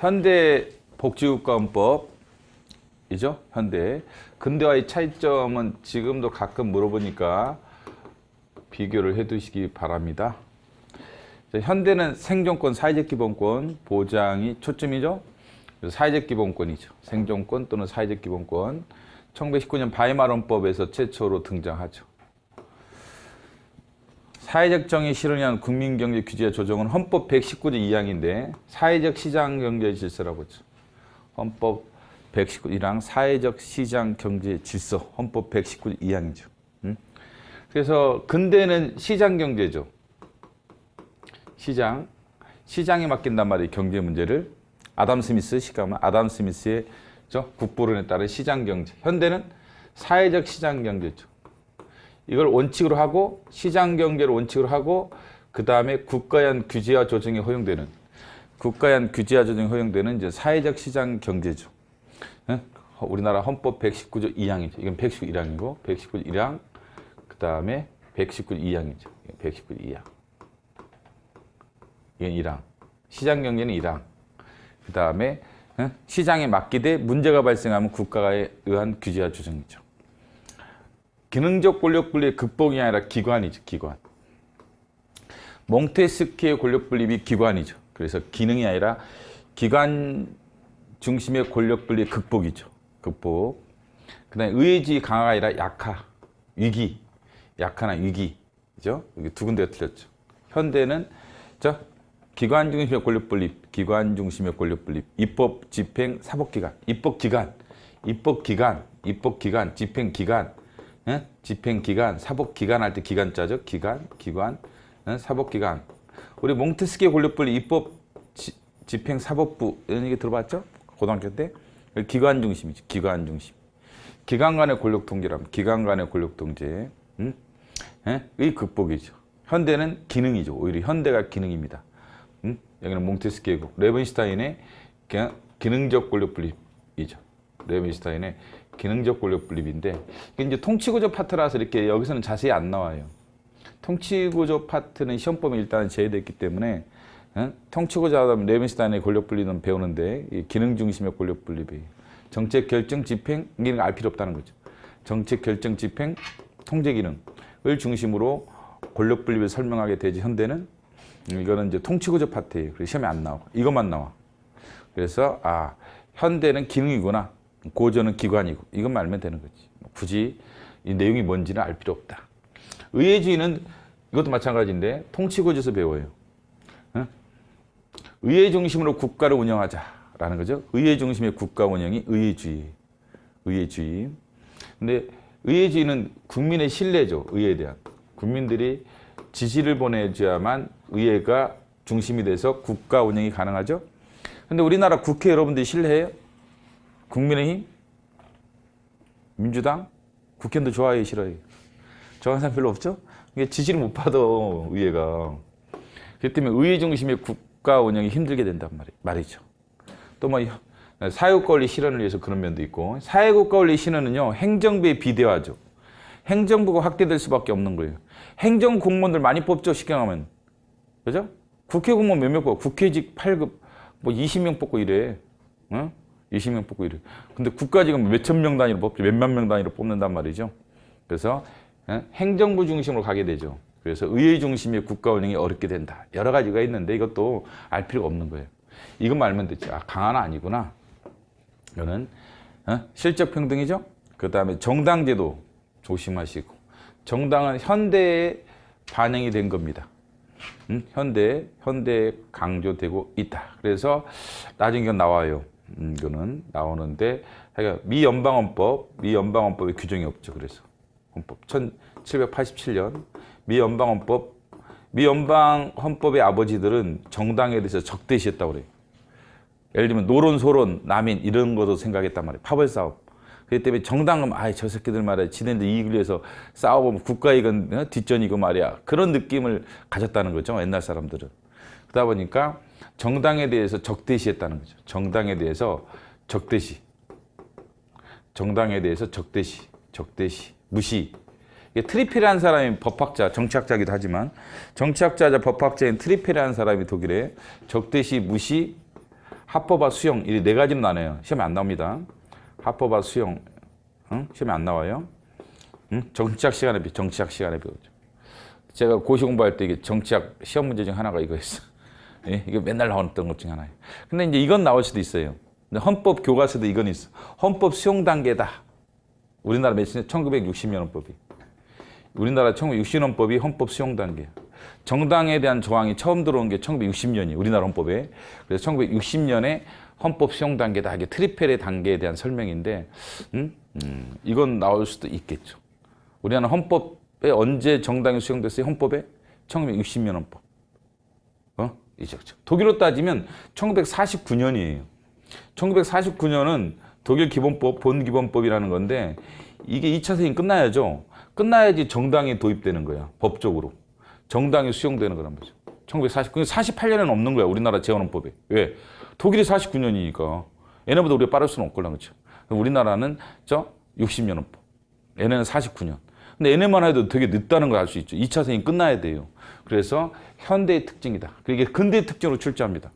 현대 복지국가헌법이죠. 현대. 근대와의 차이점은 지금도 가끔 물어보니까 비교를 해두시기 바랍니다. 현대는 생존권, 사회적 기본권 보장이 초점이죠. 그래서 사회적 기본권이죠. 생존권 또는 사회적 기본권. 1919년 바이마르헌법에서 최초로 등장하죠. 사회적 정의 실현을 위한 국민경제 규제와 조정은 헌법 119조 2항인데 사회적 시장 경제 질서라고 했죠. 헌법 119조 사회적 시장 경제 질서 헌법 119조 2항이죠. 그래서 근대는 시장 경제죠. 시장에 맡긴단 말이에요. 경제 문제를. 아담 스미스의 국보론에 따른 시장 경제. 현대는 사회적 시장 경제죠. 이걸 원칙으로 하고 시장 경제를 원칙으로 하고 그 다음에 국가에 의한 규제와 조정이 허용되는 이제 사회적 시장 경제죠. 우리나라 헌법 119조 2항이죠. 이건 119조 1항이고 119조 1항 그 다음에 119조 2항이죠. 119조 2항. 이건 1항. 시장 경제는 1항. 그 다음에 시장에 맡기되 문제가 발생하면 국가에 의한 규제와 조정이죠. 기능적 권력 분리의 극복이 아니라 기관이죠. 기관. 몽테스키의 권력 분립이 기관이죠. 그래서 기능이 아니라 기관 중심의 권력 분리의 극복이죠. 극복. 그 다음에 의회주의 강화가 아니라 약화, 위기. 약화나 위기죠. 여기 두 군데가 틀렸죠. 현대는 기관 중심의 권력 분립, 기관 중심의 권력 분립, 입법, 집행, 사법기관, 입법기관, 집행기관, 집행기관, 사법기관 할 때 기관자죠. 기관, 사법기관. 우리 몽테스키의 권력 분립, 입법, 집행, 사법부 이런 얘기 들어봤죠? 고등학교 때 기관 중심이죠. 기관 중심. 기관 간의 권력 통제라면 기관 간의 권력 통제. 의 극복이죠. 현대는 기능이죠. 오히려 현대가 기능입니다. 여기는 몽테스키고 레벤슈타인의 기능적 권력 분립이죠. 레벤슈타인의 기능적 권력 분립인데 이게 이제 통치구조 파트라서 이렇게 여기서는 자세히 안 나와요. 통치구조 파트는 시험범위 일단 제외됐기 때문에 통치구조 하다 보면 레벤슈타인의 권력 분립은 배우는데 이 기능 중심의 권력 분립이 정책 결정 집행 이런 거 알 필요 없다는 거죠. 정책 결정 집행 통제 기능을 중심으로 권력 분립을 설명하게 되지 현대는 이거는 이제 통치구조 파트예요. 그래서 시험에 안 나와. 이것만 나와. 그래서 현대는 기능이구나. 고전은 기관이고 이것만 알면 되는 거지. 굳이 이 내용이 뭔지는 알 필요 없다. 의회주의는 이것도 마찬가지인데 통치구조에서 배워요. 의회 중심으로 국가를 운영하자라는 거죠. 의회 중심의 국가 운영이 의회주의. 근데 의회주의는 국민의 신뢰죠. 의회에 대한. 국민들이 지지를 보내줘야만 의회가 중심이 돼서 국가 운영이 가능하죠. 근데 우리나라 국회 여러분들이 신뢰해요? 국민의힘? 민주당? 국회의원도 좋아해요, 싫어해요? 좋아하는 사람 별로 없죠? 이게 지지를 못 받아, 의회가. 그렇기 때문에 의회 중심의 국가 운영이 힘들게 된단 말이죠. 또 뭐 사회국가원리 실현을 위해서 그런 면도 있고 사회국가원리 실현은요, 행정부의 비대화죠. 행정부가 확대될 수밖에 없는 거예요. 행정공무원들 많이 뽑죠, 쉽게 하면. 그죠? 국회 공무원 몇몇 뽑아? 국회직 8급, 20명 뽑고 이래. 20명 뽑고 이래. 근데 국가직은 몇천 명 단위로 뽑죠. 몇만 명 단위로 뽑는단 말이죠. 그래서 행정부 중심으로 가게 되죠. 그래서 의회 중심의 국가 운영이 어렵게 된다. 여러 가지가 있는데 이것도 알 필요가 없는 거예요. 이것만 알면 되지. 강화는 아니구나. 이거는 실적 평등이죠. 그 다음에 정당제도 조심하시고 정당은 현대에 반영이 된 겁니다. 현대에 강조되고 있다. 그래서 나중에 이건 나와요. 이거는 나오는데 미 연방헌법에 규정이 없죠. 그래서 헌법 1787년 미 연방헌법의 아버지들은 정당에 대해서 적대시했다고 그래요. 예를 들면 노론, 소론, 남인 이런 것도 생각했단 말이에요. 파벌싸움. 그렇기 때문에 정당은 저 새끼들 말이야. 지네들 이익을 위해서 싸워보면 국가이익은 뒷전이고 말이야. 그런 느낌을 가졌다는 거죠. 옛날 사람들은. 그러다 보니까 정당에 대해서 적대시했다는 거죠. 정당에 대해서 적대시, 무시. 트리페라는 사람이 법학자, 정치학자이기도 하지만 정치학자자 법학자인 트리페라는 사람이 독일에 적대시, 무시, 합법화 수용 이 네 가지로 나눠요. 시험에 안 나옵니다. 합법화 수용 시험에 안 나와요. 정치학 시간에 배우죠. 제가 고시 공부할 때 이게 정치학 시험 문제 중 하나가 이거였어. 예? 이게 맨날 나왔던 것 중 하나예요. 근데 이제 이건 나올 수도 있어요. 헌법 교과서도 이건 있어. 헌법 수용 단계다. 우리나라 몇 년? 1960년 헌법이. 우리나라 1960년 헌법이 헌법 수용 단계. 정당에 대한 조항이 처음 들어온 게 1960년이에요. 우리나라 헌법에. 그래서 1960년에 헌법 수용 단계다. 이게 트리펠의 단계에 대한 설명인데, 이건 나올 수도 있겠죠. 우리나라 헌법에 언제 정당이 수용됐어요? 헌법에? 1960년 헌법. 이죠. 독일로 따지면 1949년이에요. 1949년은 독일 기본법, 본기본법이라는 건데 이게 2차 세계는 끝나야죠. 끝나야지 정당이 도입되는 거야. 법적으로. 정당이 수용되는 거란 말이죠. 48년에는 없는 거야. 우리나라 재헌헌법에. 왜? 독일이 49년이니까. 얘네보다 우리가 빠를 수는 없걸라. 그렇죠. 우리나라는 60년 헌법. 얘네는 49년. 근데 얘네만 해도 되게 늦다는 걸 알 수 있죠. 2차 세계는 끝나야 돼요. 그래서 현대의 특징이다. 이게 근대의 특징으로 출제합니다.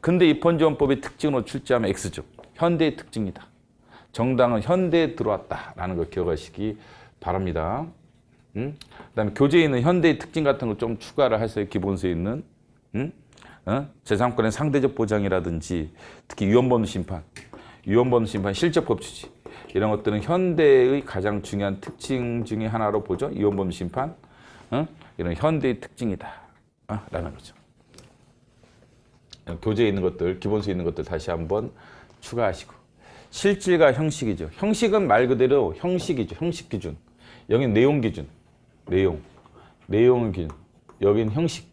근대 입헌지원법의 특징으로 출제하면 X죠. 현대의 특징이다. 정당은 현대에 들어왔다라는 걸 기억하시기 바랍니다. 그다음에 교재에 있는 현대의 특징 같은 거 좀 추가를 하세요. 기본서에 있는 재산권의 상대적 보장이라든지 특히 위헌범 심판, 실적 법치주의 이런 것들은 현대의 가장 중요한 특징 중에 하나로 보죠. 위헌범 심판, 이런 현대의 특징이다 라는 거죠. 교재에 있는 것들, 기본서에 있는 것들 다시 한번 추가하시고. 실질과 형식이죠. 형식은 말 그대로 형식이죠. 형식 기준. 여긴 내용 기준. 내용 기준. 여긴 형식.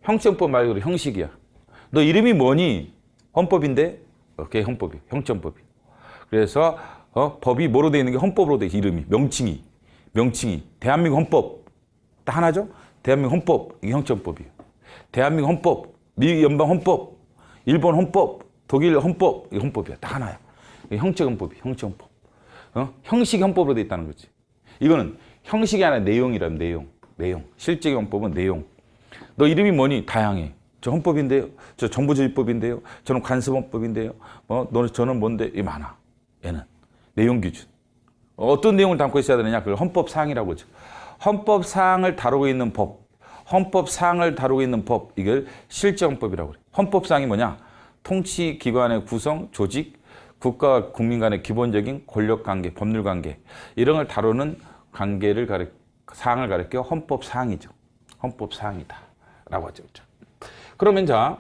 형정법 말 그대로 형식이야. 너 이름이 뭐니? 헌법인데? 오케이, 헌법이. 형정법이. 그래서 법이 뭐로 되어 있는 게 헌법으로 되어 있어. 이름이. 명칭이. 대한민국 헌법. 딱 하나죠? 대한민국 헌법. 이게 형정법이에요. 대한민국 헌법. 미국 연방 헌법. 일본 헌법. 독일 헌법. 이게 헌법이야. 딱 하나야. 이게 형적 헌법이야. 형식 헌법으로 되어 있다는 거지. 이거는 형식이 아니라 내용이란 내용. 실제 헌법은 내용. 너 이름이 뭐니? 다양해. 저 헌법인데요. 저 정부조직법인데요. 저는 관습헌법인데요. 저는 뭔데? 이 많아. 얘는 내용 기준. 어떤 내용을 담고 있어야 되느냐? 그걸 헌법사항이라고 하죠. 헌법사항을 다루고 있는 법. 이걸 실제헌법이라고 그래요. 헌법사항이 뭐냐? 통치기관의 구성, 조직, 국가와 국민 간의 기본적인 권력관계, 법률관계 이런 걸 다루는 사항을 가리켜 헌법사항이죠. 헌법사항이다 라고 하죠. 그러면은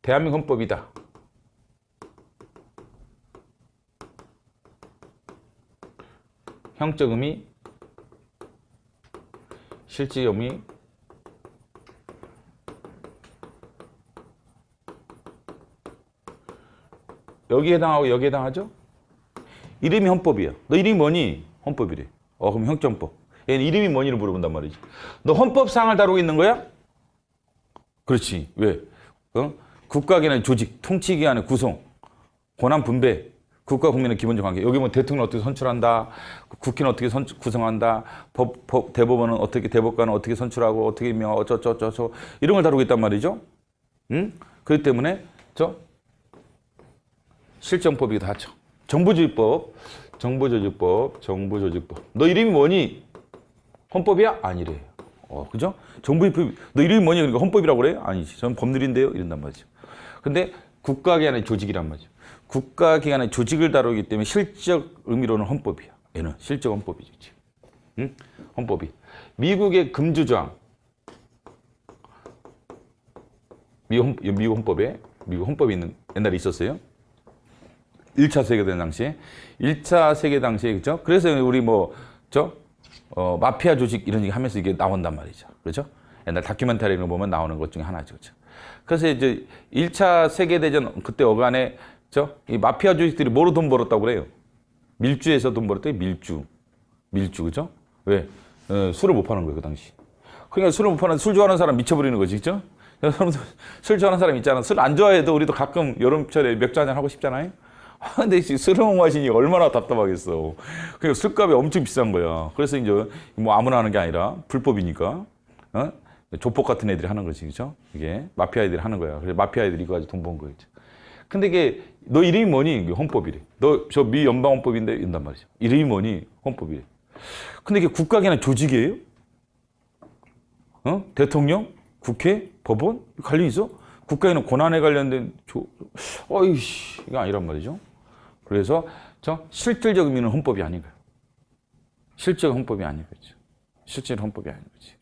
대한민국 헌법이다. 형적 의미, 실질 의미, 여기에 해당하고 여기에 해당하죠? 이름이 헌법이야. 너 이름이 뭐니? 헌법이래. 그럼 형정법. 얘는 이름이 뭐니를 물어본단 말이지. 너 헌법사항을 다루고 있는 거야? 그렇지. 왜? 국가기관의 조직, 통치기관의 구성, 권한 분배, 국가 국민의 기본적 관계. 여기 뭐 대통령 어떻게 선출한다, 국회는 어떻게 구성한다, 대법원은 어떻게, 대법관은 어떻게 선출하고 어떻게 임명하고 어쩌저쩌저 이런 걸 다루고 있단 말이죠. 그렇기 때문에 실정법이기도 하죠. 정부조직법. 너 이름이 뭐니? 헌법이야? 아니래. 그죠? 정부조직법. 너 이름이 뭐니? 그러니까 헌법이라고 그래? 아니지. 저는 법률인데요. 이런단 말이죠. 근데 국가기관의 조직이란 말이죠. 국가기관의 조직을 다루기 때문에 실적 의미로는 헌법이야. 얘는 실적 헌법이죠. 헌법이. 미국의 금주조항. 미국 헌법에 있는 옛날에 있었어요. 1차 세계대전 당시에. 1차 세계 당시에, 그죠? 그래서 우리 마피아 조직 이런 얘기 하면서 이게 나온단 말이죠. 그렇죠? 옛날 다큐멘터리 이런 거 보면 나오는 것 중에 하나죠. 그렇죠? 그래서 이제 1차 세계대전 그때 어간에 이 마피아 조직들이 뭐로 돈 벌었다고 그래요? 밀주에서 돈 벌었대요. 밀주, 그죠? 왜? 술을 못 파는 거예요, 그 당시. 그러니까 술을 못 파는, 술 좋아하는 사람 미쳐버리는 거지, 그죠? 술 좋아하는 사람 있잖아. 술 안 좋아해도 우리도 가끔 여름철에 맥주 한잔 하고 싶잖아요. 근데 스러운 마신이 얼마나 답답하겠어. 그러니까 술값이 엄청 비싼 거야. 그래서 이제 뭐 아무나 하는 게 아니라 불법이니까, 어? 조폭 같은 애들이 하는 거지, 그죠? 이게 마피아 애들이 하는 거야. 그래서 마피아 애들이 이거 가지고 돈 번 거겠지. 근데 이게 너 이름이 뭐니? 이게 헌법이래. 너 저 미 연방헌법인데 이런단 말이죠. 이름이 뭐니? 헌법이래. 근데 이게 국가기관 조직이에요? 어? 대통령? 국회? 법원? 관련 있어? 국가에는 권한에 관련된 어이씨 이거 아니란 말이죠. 그래서 저 실질적 의미는 헌법이 아닌 거예요. 실질적 헌법이 아닌 거죠. 실질 헌법이 아닌 거지.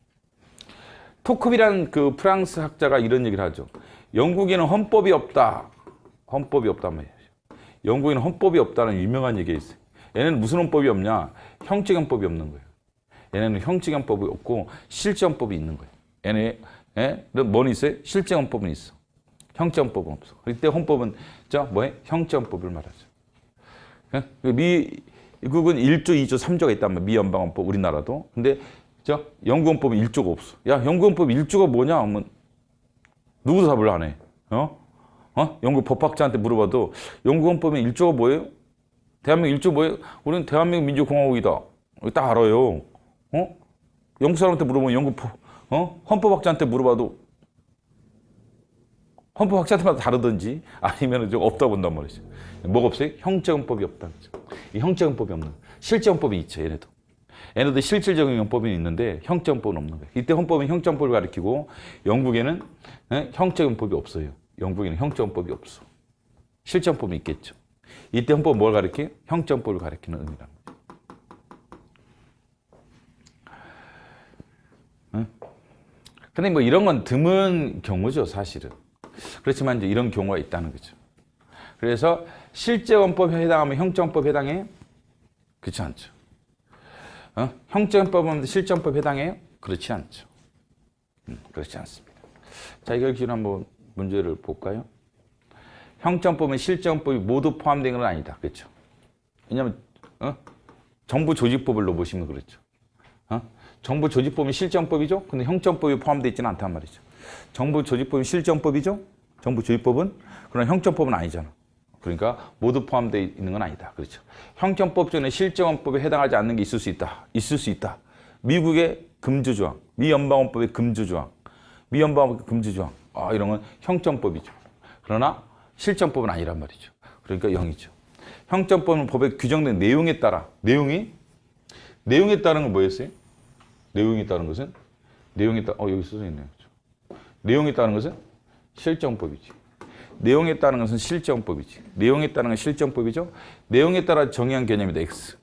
토크비라는 그 프랑스 학자가 이런 얘기를 하죠. 영국에는 헌법이 없다. 헌법이 없단 말이에요. 영국에는 헌법이 없다는 유명한 얘기가 있어요. 얘네는 무슨 헌법이 없냐? 형식 헌법이 없는 거예요. 얘네는 형식 헌법이 없고 실제 헌법이 있는 거예요. 얘네 뭐는 있어요? 실제 헌법은 있어. 형식 헌법은 없어. 이때 헌법은 형식 헌법을 말하죠. 미국은 1조, 2조, 3조가 있단 말이야. 미연방헌법 우리나라도. 근데 영국 헌법은 1조가 없어. 야, 영국 헌법 1조가 뭐냐 하면 누구도 답을 안 해. 영국 법학자한테 물어봐도 영국 헌법은 1조가 뭐예요? 대한민국 1조 뭐예요? 우리는 대한민국 민주공화국이다. 딱 알아요. 영국 사람한테 물어보면 영국 헌법학자한테 물어봐도 헌법학자들마다 다르든지 아니면 좀 없다 본단 말이죠. 뭐가 없어요? 형제헌법이 없다는 거죠. 이 형제헌법이 없는 실제헌법이 있죠. 얘네도 실질적인 헌법이 있는데 형제헌법은 없는 거예요. 이때 헌법은 형제헌법을 가리키고 영국에는 형제헌법이 없어요. 영국에는 형제헌법이 없어. 실제헌법은 있겠죠. 이때 헌법은 뭘 가리켜요? 형제헌법을 가리키는 의미라는 거죠. 근데 뭐 이런 건 드문 경우죠, 사실은. 그렇지만 이제 이런 경우가 있다는 거죠. 그래서 실제 헌법에 해당하면 형제 헌법에 해당해요? 그렇지 않죠. 형제 헌법은 실제 헌법에 해당해요? 그렇지 않죠. 그렇지 않습니다. 자, 이걸 기준으로 한번 문제를 볼까요? 형제 헌법은 실제 헌법이 모두 포함된 건 아니다. 그렇죠. 왜냐하면 정부 조직법을 놓으시면 그렇죠. 정부 조직법은 실제 헌법이죠. 근데 형제 헌법이 포함되어 있지는 않단 말이죠. 정부 조직법은 실제 헌법이죠. 정부 조직법은. 그러나 형제 헌법은 아니잖아. 그러니까 모두 포함되어 있는 건 아니다. 그렇죠. 형제 헌법 중에 실제 헌법에 해당하지 않는 게 있을 수 있다. 있을 수 있다. 미국의 금주조항, 미연방헌법의 금주조항, 미연방헌법의 금주조항. 이런 건 형제 헌법이죠. 그러나 실제 헌법은 아니란 말이죠. 그러니까 0이죠. 형제 헌법은 법에 규정된 내용에 따라 내용에 따른 건 뭐였어요? 내용에 따른 것은 내용에 따라 여기 써져 있네요. 내용에 따른 것은 실제 헌법이지. 내용에 따른 것은 실제 헌법이지. 내용에 따른 건 실제 헌법이죠. 내용에 따라 정의한 개념이다. X.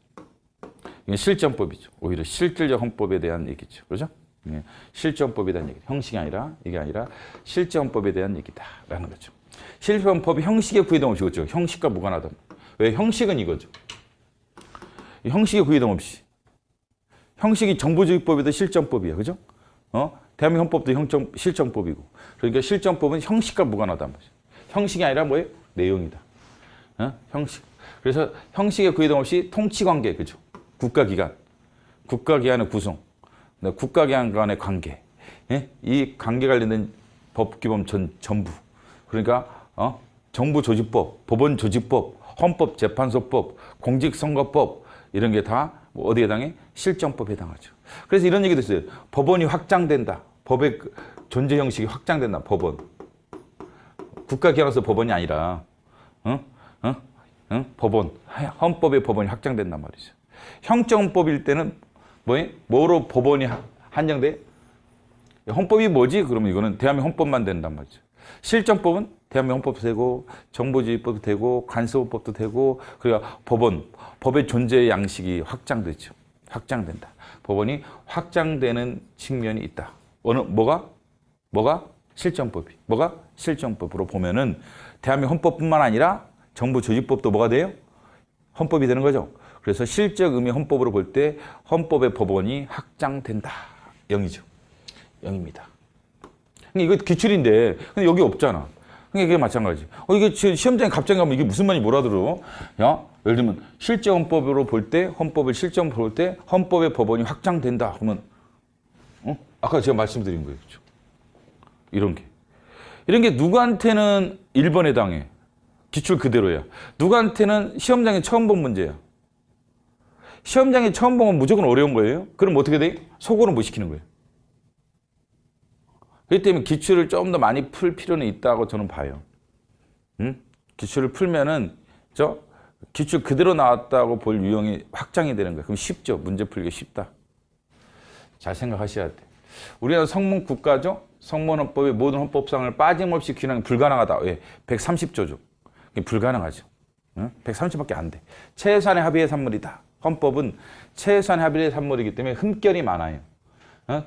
이건 실제 헌법이죠. 오히려 실질적 헌법에 대한 얘기죠. 그렇죠? 실제 헌법에 대한 얘기. 형식이 아니라 이게 아니라 실제 헌법에 대한 얘기다라는 거죠. 실제 헌법이 형식에 구애동 없이 그렇죠. 형식과 무관하다. 왜? 형식은 이거죠. 형식에 구애동 없이. 형식이 정부조직법에도 실정법이야. 그죠? 대한민국 헌법도 실정법이고. 그러니까 실정법은 형식과 무관하단 말이죠. 형식이 아니라 뭐예요? 내용이다. 형식. 그래서 형식에 구애동 없이 통치관계, 그죠? 국가기관. 국가기관의 구성. 국가기관 간의 관계. 이 관계 관련된 법규범 전부. 그러니까, 정부조직법, 법원조직법, 헌법재판소법, 공직선거법, 이런 게 다 어디에 해당해? 실정법에 해당하죠. 그래서 이런 얘기도 있어요. 법원이 확장된다. 법의 존재 형식이 확장된다. 법원. 국가기관에서 법원이 아니라 법원, 헌법의 법원이 확장된단 말이죠. 형정법일 때는 뭐로 법원이 한정돼? 헌법이 뭐지? 그러면 이거는 대한민국 헌법만 된단 말이죠. 실정법은 대한민국 헌법도 되고 정부조직법도 되고 관습법도 되고 그리고 법의 존재 양식이 확장되죠. 확장된다. 법원이 확장되는 측면이 있다. 뭐가? 실정법이. 뭐가? 실정법으로 보면은 대한민국 헌법뿐만 아니라 정부조직법도 뭐가 돼요? 헌법이 되는 거죠. 그래서 실적 의미 헌법으로 볼 때 헌법의 법원이 확장된다. 0이죠. 0입니다. 이거 기출인데 근데 여기 없잖아. 그러니까 이게 마찬가지. 이게 시험장에 갑자기 가면 이게 무슨 말인지 못 알아들어. 야, 예를 들면 실제 헌법으로 볼 때 헌법을 실정으로 볼 때 헌법의 법원이 확장된다. 그러면 아까 제가 말씀드린 거예요. 그렇죠? 이런 게 누구한테는 1번에 해당해. 기출 그대로야. 누구한테는 시험장에 처음 본 문제야. 시험장에 처음 보면 무조건 어려운 거예요. 그럼 어떻게 돼? 속으로 못 시키는 거예요. 그렇기 때문에 기출을 좀 더 많이 풀 필요는 있다고 저는 봐요. 응? 기출을 풀면은 기출 그대로 나왔다고 볼 유형이 확장이 되는 거예요. 그럼 쉽죠. 문제 풀기 쉽다. 잘 생각하셔야 돼. 우리나라 성문 국가죠. 성문헌법의 모든 헌법상을 빠짐없이 규정이 불가능하다. 왜? 130조죠. 불가능하죠. 응? 130밖에 안 돼. 최소한의 합의의 산물이다. 헌법은 최소한의 합의의 산물이기 때문에 흠결이 많아요.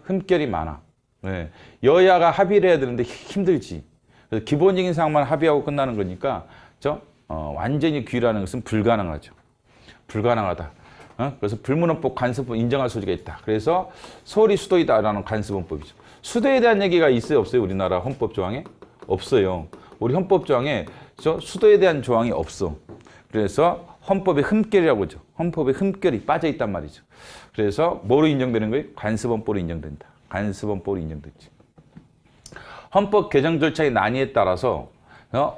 흠결이 많아. 네. 여야가 합의를 해야 되는데 힘들지. 그래서 기본적인 사항만 합의하고 끝나는 거니까 완전히 규율하는 것은 불가능하죠. 불가능하다. 그래서 불문헌법 간섭법 인정할 소지가 있다. 그래서 서울이 수도이다라는 간섭헌법이죠. 수도에 대한 얘기가 있어요, 없어요? 우리나라 헌법 조항에? 없어요. 우리 헌법 조항에 수도에 대한 조항이 없어. 그래서 헌법의 흠결이라고 하죠. 헌법의 흠결이 빠져 있단 말이죠. 그래서 뭐로 인정되는 거예요? 간섭헌법으로 인정된다. 간섭헌법으로 인정됐지. 헌법 개정 절차의 난이에 따라서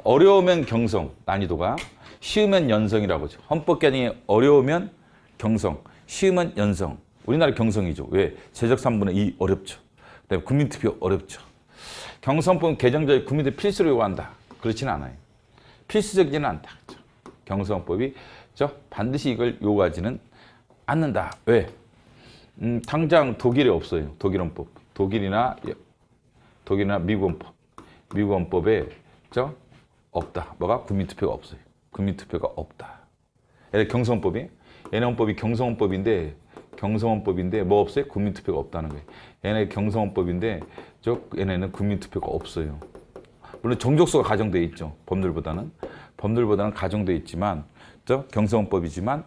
어려우면 경성, 난이도가 쉬우면 연성이라고 하죠. 헌법 개정이 어려우면 경성, 쉬우면 연성. 우리나라 경성이죠. 왜? 제적 3분의 2 어렵죠. 그다음에 국민투표 어렵죠. 경성법 개정절 국민들 필수로 요구한다. 그렇지는 않아요. 필수적이지는 않다. 경성법이 반드시 이걸 요구하지는 않는다. 왜? 당장 독일에 없어요. 독일 헌법. 독일이나 미국 헌법. 미국 헌법에 없다. 뭐가? 국민투표가 없어요. 국민투표가 없다. 얘네 경성헌법이? 얘네 헌법이 경성헌법인데 뭐 없어요? 국민투표가 없다는 거예요. 얘네 경성헌법인데 얘네는 국민투표가 없어요. 물론 종족수가 가정되어 있죠. 법률보다는 가정되어 있지만 경성헌법이지만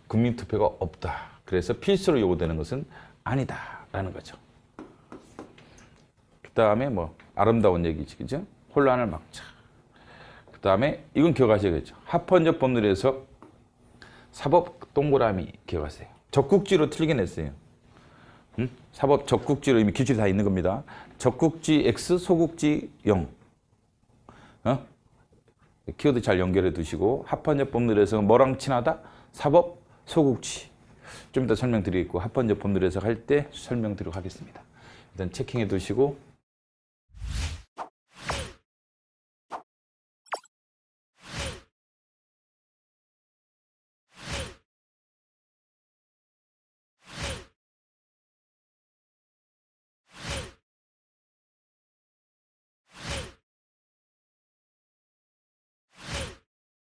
국민투표가 없다. 그래서 필수로 요구되는 것은 아니다라는 거죠. 그 다음에 아름다운 얘기지, 그죠? 혼란을 막자. 그 다음에 이건 기억하셔야겠죠. 합헌적 법률에서 사법 동그라미 기억하세요. 적국지로 틀리긴 했어요. 사법 적국지로 이미 기출이 다 있는 겁니다. 적국지 X, 소국지 0. 키워드 잘 연결해 두시고 합헌적 법률에서 뭐랑 친하다? 사법 소국지. 좀 이따 설명드리겠고 합헌적 법률에서 할 때 설명드리도록 하겠습니다. 일단 체킹해 두시고